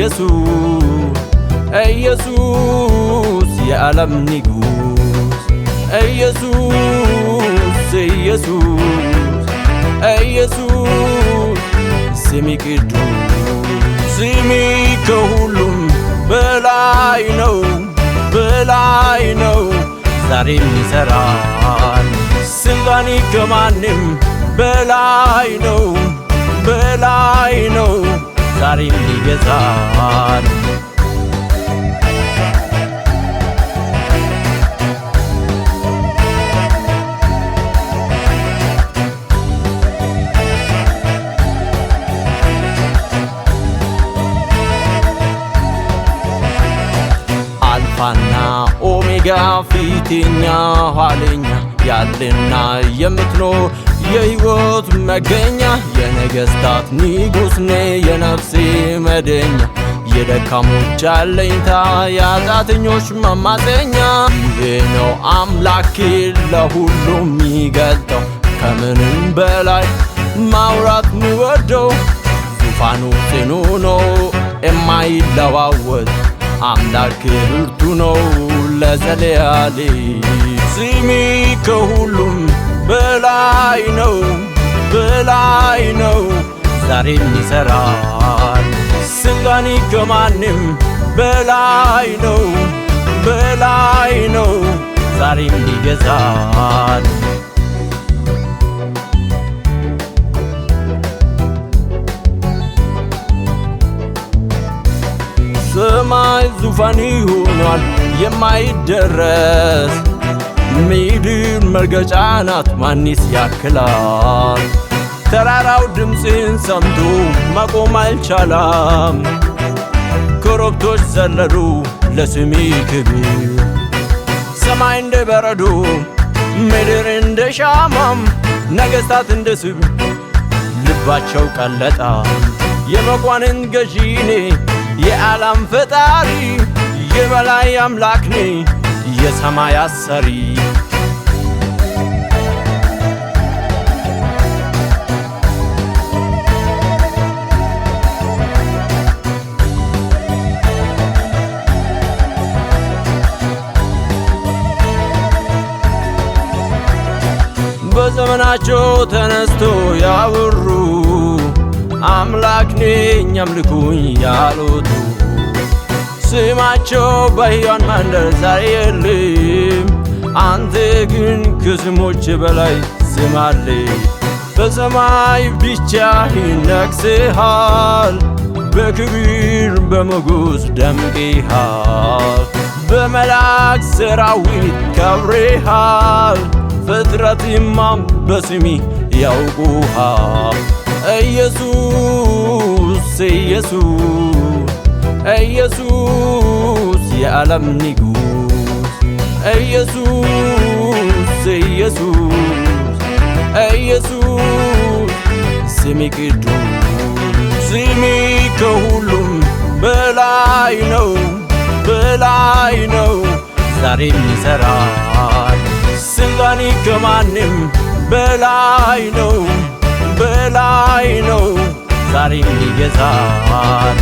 ኢየሱስ ኢየሱስ የዓለም ንጉሥ ኢየሱስ ኢየሱስ ኢየሱስ ስሚ ቅዱስ ስሚ ከሁሉም በላይ ነው በላይ ነው ዛሬም ይሠራል ስልጣኔ ከማንም በላይ ነው በላይ ነው ዛሬም ይገዛል አልፋና ኦሜጋ ፊተኛ ኋለኛ ያለና የምትኖር የሕይወት መገኛ የነገሥታት ንጉሥ ነህ የነፍሴ መደኛ የደካሞች አለኝታ የኃጢአተኞች መማፀኛ ይሄ ነው አምላኬ ለሁሉም የሚገልጠው ከምንም በላይ ማውራት ምወደው ዙፋኑ ጽኑ ነው የማይለዋወጥ አምላክ ብርቱ ነው ለዘለዓለም ስሚ ከሁሉም በላይ ነው በላይ ነው ዛሬም ይሠራል ስልጣኔ ከማንም በላይ ነው በላይ ነው ዛሬም ይገዛል ሰማይ ዙፋን ሆኗል የማይደረስ ምድር መርገጫ ናት ማንስ ያክላል ተራራው ድምፅን ሰምቶ መቆም አልቻለም ኮረብቶች ዘለሉ ለስሜ ክብር ሰማይ እንደ በረዶ ምድር እንደ ሻማም ነገሥታት እንደ ስብ ልባቸው ቀለጣ የመኳንን ገዢ ነህ የዓለም ፈጣሪ የበላይ አምላክ ነህ የሰማይ አሰሪ በዘመናቸው ተነስቶ ያወሩ አምላክ ነኝ አምልኩኝ ያሉት ስማቸው በሕያዋን መንደር ዛሬ የለም አንተ ግን ከስሞች በላይ ስም አለህ በሰማይ ብቻህን ነግሠሃል በክብር በሞገስ ደምቀሃል በመላእክት ሠራዊት ከብረሃል ፍጥረትማ በስምህ ያውቁሃል ኢየሱስ ኢየሱስ ኢየሱስ የዓለም ንጉሥ ኢየሱስ ኢየሱስ ኢየሱስ ስሚ ቅዱስ ስሚ ከሁሉም በላይ ነው በላይ ነው ዛሬም ይሠራል ስልጣኔ ከማንም በላይ ነው በላይ ነው ዛሬም ይገዛል